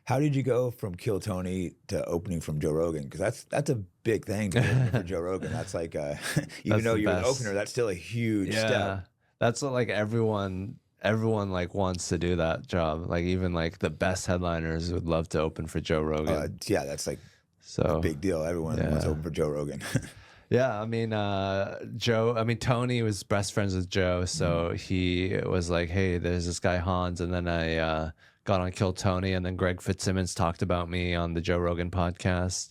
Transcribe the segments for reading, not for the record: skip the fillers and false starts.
How did you go from Kill Tony to opening from Joe Rogan? Because that's a big thing to open for Joe Rogan. That's like even That's though the you're the best. opener, that's still a huge Yeah, step. that's what like everyone like wants to do that job. Like even like the best headliners would love to open for Joe Rogan. Yeah, that's like a So big deal. Everyone wants to yeah. open for Joe Rogan. Yeah, I mean, Tony was best friends with Joe, so he was like, "Hey, there's this guy Hans," and then I got on Kill Tony, and then Greg Fitzsimmons talked about me on the Joe Rogan podcast,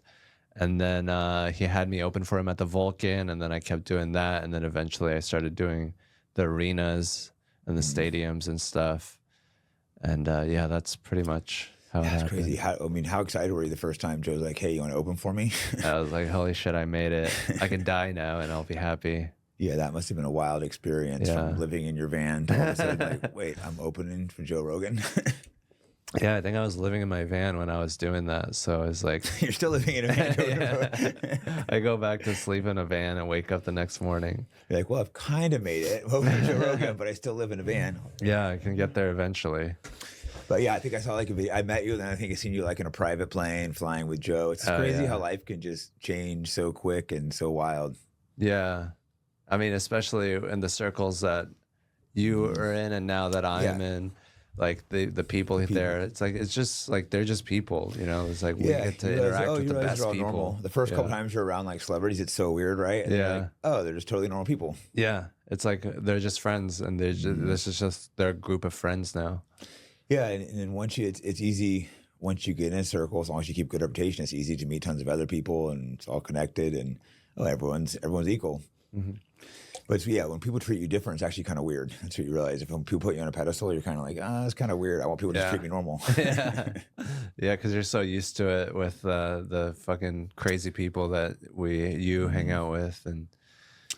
and then he had me open for him at the Vulcan, and then I kept doing that, and then eventually I started doing the arenas and the stadiums and stuff, and yeah, that's pretty much how it That's happened. crazy. How excited were you the first time Joe's like, "Hey, you want to open for me?" I was like, "Holy shit, I made it! I can die now, and I'll be happy." Yeah, that must have been a wild experience Yeah. from living in your van to all of a sudden like, wait, I'm opening for Joe Rogan. Yeah, I think I was living in my van when I was doing that. So I was like, You're still living in a van. yeah. I go back to sleep in a van and wake up the next morning. You're like, well, I've kind of made it. Open for Joe Rogan, but I still live in a van. Yeah, I can get there eventually. But yeah, I think I saw like a video. I met you, and then I think I seen you like in a private plane flying with Joe. It's crazy yeah. how life can just change so quick and so wild. Yeah. I mean, especially in the circles that you are in and now that I'm in, like the people there, it's like, it's just like, they're just people, you know, it's like we get to interact with the best people. Normal. The first couple times you're around like celebrities, it's so weird, right? And you're like, oh, they're just totally normal people. Yeah. It's like, they're just friends and they're just, this is just their group of friends now. Yeah, and then once it's easy once you get in a circle, as long as you keep good reputation, it's easy to meet tons of other people, and it's all connected, and everyone's equal. But yeah, when people treat you different, it's actually kind of weird. That's what you realize. If when people put you on a pedestal, you're kind of like, it's kind of weird. I want people to just treat me normal. Yeah, because you're so used to it with the fucking crazy people that you hang out with, and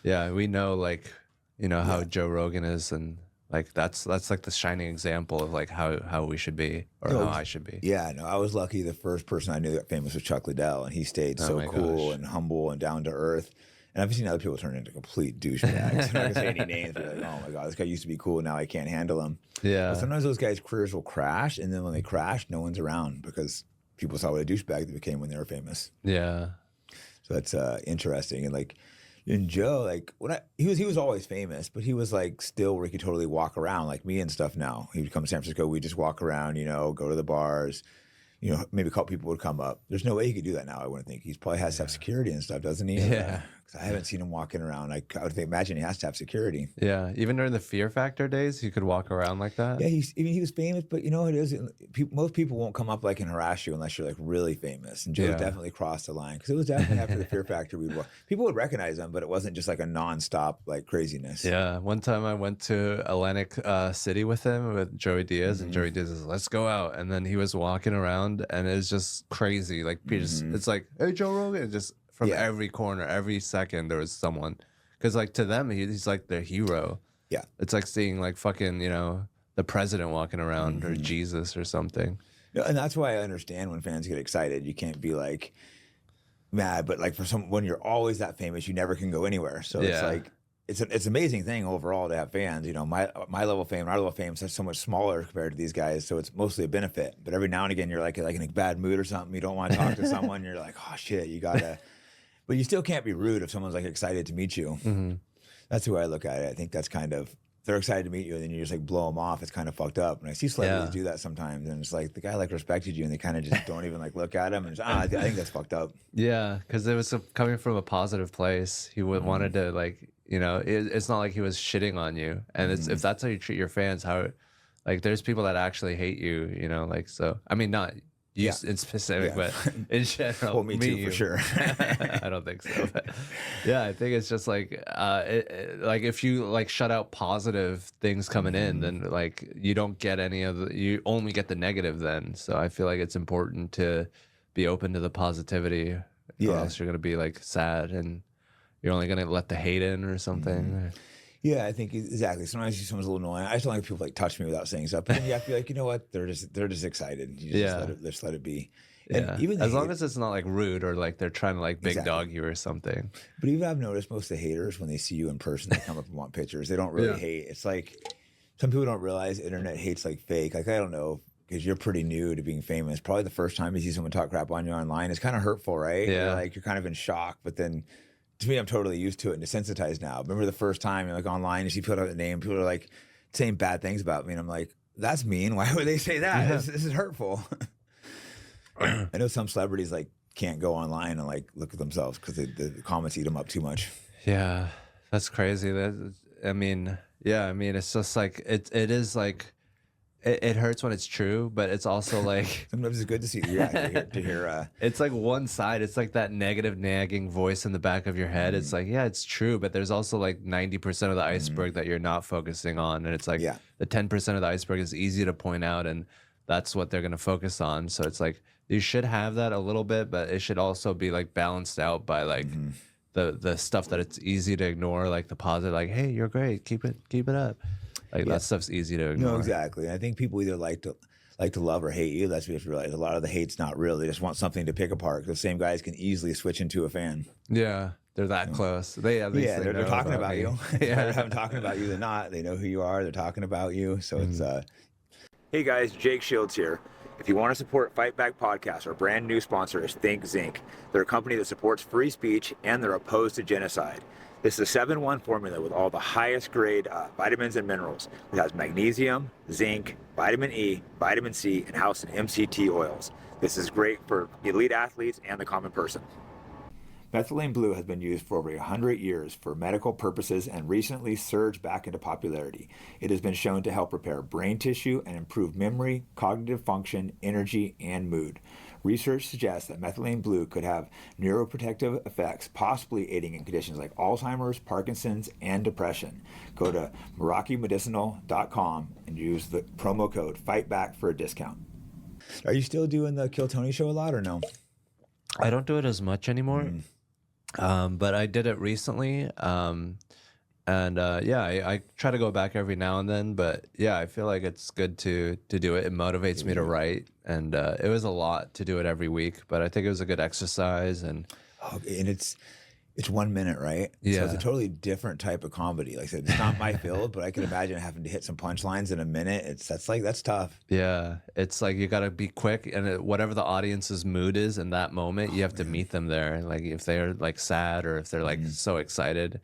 yeah, we know like how Joe Rogan is, and like that's like the shining example of like how we should be or how I should be. Yeah, no, I was lucky. The first person I knew that famous was Chuck Liddell, and he stayed so cool and humble and down to earth. And I've seen other people turn into complete douchebags. I'm not gonna say any names, but like, oh my god, this guy used to be cool. Now I can't handle him. Yeah. But sometimes those guys' careers will crash, and then when they crash, no one's around because people saw what a douchebag they became when they were famous. Yeah. So that's interesting. And like in Joe, like he was always famous, but he was like still where he could totally walk around like me and stuff. Now he would come to San Francisco, we just walk around, go to the bars. Maybe a couple people would come up. There's no way he could do that now, I wouldn't think. He probably has to have security and stuff, doesn't he? Yeah. I haven't seen him walking around. I would imagine he has to have security. Yeah. Even during the Fear Factor days, he could walk around like that. Yeah, he was famous, but you know what it is? Most people won't come up like and harass you unless you're like really famous. And Joe definitely crossed the line because it was definitely after the Fear Factor we'd walk. People would recognize him, but it wasn't just like a nonstop like craziness. Yeah. One time I went to Atlantic City with him with Joey Diaz, and Joey Diaz was, let's go out. And then he was walking around, and it was just crazy. Like it's like, hey, Joe Rogan, and just from every corner, every second there was someone. Because like to them, he's like their hero. Yeah. It's like seeing like fucking, the president walking around or Jesus or something. Yeah, and that's why I understand when fans get excited. You can't be like mad, but like when you're always that famous, you never can go anywhere. So it's like it's an amazing thing overall to have fans. My level of fame, our level of fame is so much smaller compared to these guys, so it's mostly a benefit. But every now and again, you're like in a bad mood or something. You don't want to talk to someone. You're like, oh shit, you gotta. But you still can't be rude if someone's like excited to meet you. That's the way I look at it. I think that's kind of, they're excited to meet you and then you just like blow them off. It's kind of fucked up. And I see celebrities do that sometimes. And it's like the guy like respected you and they kind of just don't even like look at him. And just, I think that's fucked up. Yeah, because it was coming from a positive place. He wanted to like, it's not like he was shitting on you. And if that's how you treat your fans, like there's people that actually hate you, like, so, I mean, not you in specific, but in general. Well, me too, for sure. I don't think so. But yeah, I think it's just like, like if you like shut out positive things coming in, then like you don't get you only get the negative then. So I feel like it's important to be open to the positivity, or else you're gonna be like sad and you're only gonna let the hate in or something. Yeah, I think exactly. Sometimes someone's a little annoying. I just don't like people like touch me without saying stuff. But then you have to be like, you know what? They're just excited. You just let it be. And even as long as it's not like rude or like they're trying to like big dog you or something. But even I've noticed most of the haters when they see you in person, they come up and want pictures. They don't really hate. It's like some people don't realize internet hate's like fake. Like I don't know. because you're pretty new to being famous. Probably the first time you see someone talk crap on you online, it's kind of hurtful, right? Yeah. You're kind of in shock, but then to me, I'm totally used to it and desensitized now. Remember the first time you're like online, you see people out the name, people are like saying bad things about me, and I'm like, that's mean. Why would they say that? Yeah. This is hurtful. I know some celebrities like can't go online and like look at themselves because the comments eat them up too much. Yeah, that's crazy. I mean, yeah, I mean, it's just like it is like it hurts when it's true, but it's also like Sometimes it's good to see, to hear it's like one side. It's like that negative nagging voice in the back of your head. It's like, yeah, it's true, but there's also like 90% of the iceberg that you're not focusing on, and it's like the 10% of the iceberg is easy to point out, and that's what they're gonna focus on. So it's like you should have that a little bit, but it should also be like balanced out by like the stuff that it's easy to ignore, like the positive, like, hey, you're great, keep it up. Like that stuff's easy to ignore. No, exactly. I think people either like to love or hate you. That's what you have to realize. A lot of the hate's not real. They just want something to pick apart. The same guys can easily switch into a fan. Yeah, they're that close. They at least they're talking about you. Yeah, I'm talking about you. They're not. They know who you are. They're talking about you. So it's Hey guys, Jake Shields here. If you want to support Fight Back Podcast, our brand new sponsor is Think Zinc. They're a company that supports free speech and they're opposed to genocide. This is a 7-1 formula with all the highest grade vitamins and minerals. It has magnesium, zinc, vitamin E, vitamin C, and housed in MCT oils. This is great for elite athletes and the common person. Methylene blue has been used for over 100 years for medical purposes and recently surged back into popularity. It has been shown to help repair brain tissue and improve memory, cognitive function, energy, and mood. Research suggests that methylene blue could have neuroprotective effects, possibly aiding in conditions like Alzheimer's, Parkinson's, and depression. Go to MerakiMedicinal.com and use the promo code FIGHTBACK for a discount. Are you still doing the Kill Tony show a lot or no? I don't do it as much anymore. But I did it recently. I try to go back every now and then, but yeah, I feel like it's good to do it. It motivates me to write, and it was a lot to do it every week, but I think it was a good exercise. And it's 1 minute, right? Yeah. So it's a totally different type of comedy. Like I said, it's not my field, but I can imagine having to hit some punchlines in a minute. That's tough. Yeah, it's like you got to be quick, and whatever the audience's mood is in that moment, you have to meet them there. Like if they're like sad or if they're like so excited,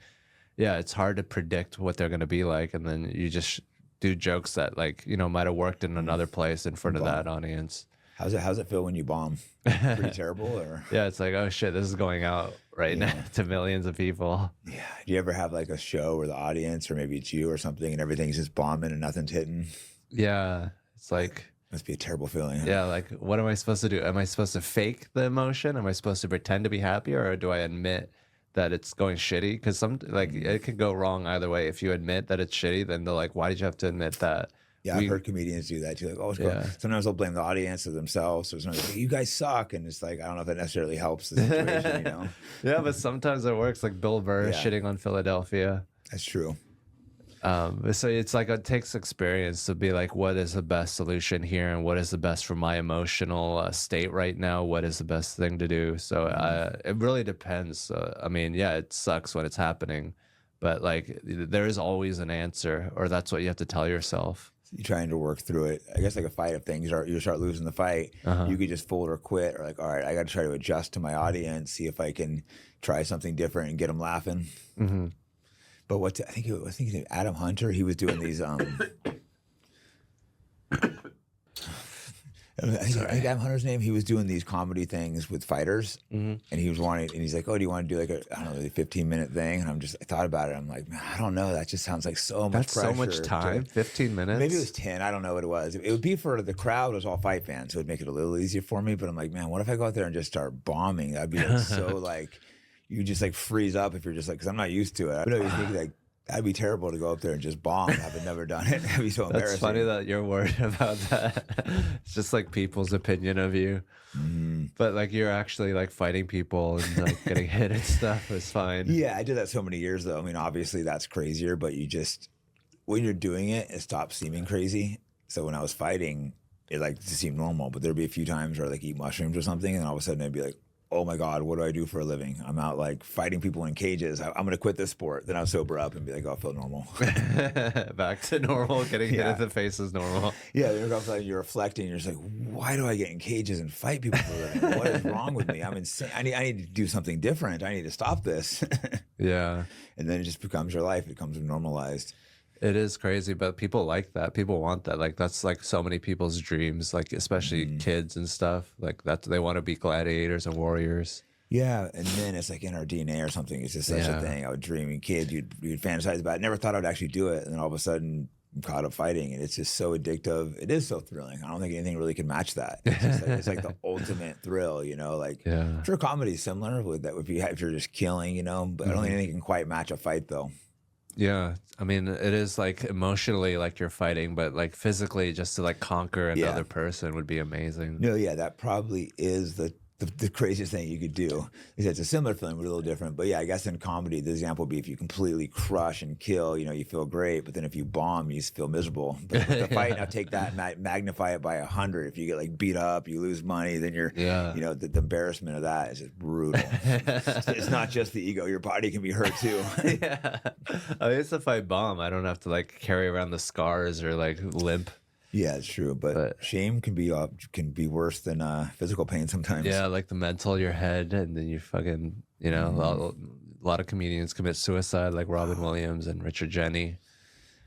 yeah, it's hard to predict what they're gonna be like, and then you just do jokes that like might have worked in another place in front of that audience. How's it feel when you bomb? Pretty terrible, or? Yeah, it's like, oh shit, this is going out right now to millions of people. Yeah. Do you ever have like a show where the audience, or maybe it's you or something, and everything's just bombing and nothing's hitting? Yeah, it's like must be a terrible feeling. Huh? Yeah, like what am I supposed to do? Am I supposed to fake the emotion? Am I supposed to pretend to be happy, or do I admit that it's going shitty? Because it could go wrong either way. If you admit that it's shitty, then they're like, why did you have to admit that? Yeah, I've heard comedians do that too. Like, it's cool. Sometimes they'll blame the audience or themselves. Or sometimes like, you guys suck, and it's like I don't know if that necessarily helps the situation. Yeah, but sometimes it works. Like Bill Burr shitting on Philadelphia. That's true. So it's like it takes experience to be like, what is the best solution here, and what is the best for my emotional state right now? What is the best thing to do? So it really depends. I mean, yeah, it sucks when it's happening, but like there is always an answer, or that's what you have to tell yourself. You're trying to work through it. I guess like a fight, if things you start losing the fight, you could just fold or quit, or like, all right, I got to try to adjust to my audience, see if I can try something different and get them laughing. But I think Adam Hunter, he was doing these. I think Adam Hunter's name. He was doing these comedy things with fighters, and he was wanting. And he's like, "Oh, do you want to do like a 15-minute thing?" And I thought about it. I'm like, man, I don't know. That just sounds like so much pressure. That's so much time. 15 minutes. Maybe it was 10. I don't know what it was. It would be for the crowd was all fight fans, so it'd make it a little easier for me. But I'm like, man, what if I go out there and just start bombing? That'd be like so like you just like freeze up if you're just like because I'm not used to it. I don't think like. That'd be terrible to go up there and just bomb. I've never done it. That'd be so embarrassing. That's funny that you're worried about that. It's just like people's opinion of you. But like you're actually like fighting people and like getting hit and stuff is fine. Yeah, I did that so many years though. I mean, obviously that's crazier, but when you're doing it, it stops seeming crazy. So when I was fighting, it like just seemed normal. But there'd be a few times where I'd like eat mushrooms or something, and all of a sudden I'd be like, oh my God, what do I do for a living? I'm out like fighting people in cages. I'm going to quit this sport. Then I'll sober up and be like, oh, I feel normal. Back to normal. Getting hit in the face is normal. Yeah, you're reflecting. You're just like, why do I get in cages and fight people for a living? What is wrong with me? I'm insane. I need to do something different. I need to stop this. Yeah. And then it just becomes your life. It becomes normalized. It is crazy, but people like that. People want that. Like that's like so many people's dreams, like especially kids and stuff. Like that they want to be gladiators and warriors. Yeah, and then it's like in our DNA or something. It's just such a thing. I would dream in kids. You'd fantasize about it. Never thought I'd actually do it. And then all of a sudden, I'm caught up fighting. And it's just so addictive. It is so thrilling. I don't think anything really can match that. It's just like, it's like the ultimate thrill, you know? Like, I'm sure comedy is similar with that if you're just killing, you know? But I don't think anything can quite match a fight, though. Yeah, I mean, it is like emotionally like you're fighting, but like physically just to like conquer another person would be amazing. No, yeah, that probably is the craziest thing you could do. It's a similar feeling, but a little different. But yeah, I guess in comedy, the example would be if you completely crush and kill, you know, you feel great. But then if you bomb, you feel miserable. But with the fight, now take that and magnify it by 100. If you get like beat up, you lose money, then you're, you know, the embarrassment of that is just brutal. It's not just the ego. Your body can be hurt too. Yeah. I mean, it's if I bomb, I don't have to like carry around the scars or like limp. Yeah, it's true, but shame can be worse than physical pain sometimes. Yeah, like the mental, your head, and then you fucking, you know, a lot of comedians commit suicide, like Robin Williams and Richard Jeni.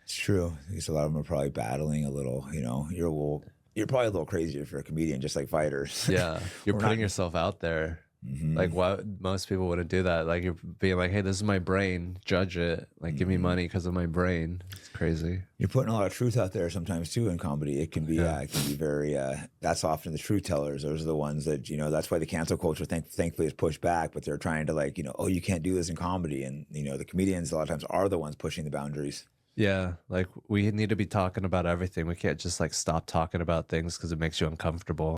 It's true. I guess a lot of them are probably battling a little. You know, you're probably a little crazier if you're a comedian, just like fighters. Yeah, you're putting yourself out there. Like what most people wouldn't do that. Like you're being like, hey, this is my brain, judge it. Like give me money because of my brain. It's crazy. You're putting a lot of truth out there sometimes too in comedy. It can be very. That's often the truth tellers. Those are the ones that, you know. That's why the cancel culture thankfully is pushed back. But they're trying to like, you know, oh, you can't do this in comedy, and you know the comedians a lot of times are the ones pushing the boundaries. Yeah, like we need to be talking about everything. We can't just like stop talking about things because it makes you uncomfortable.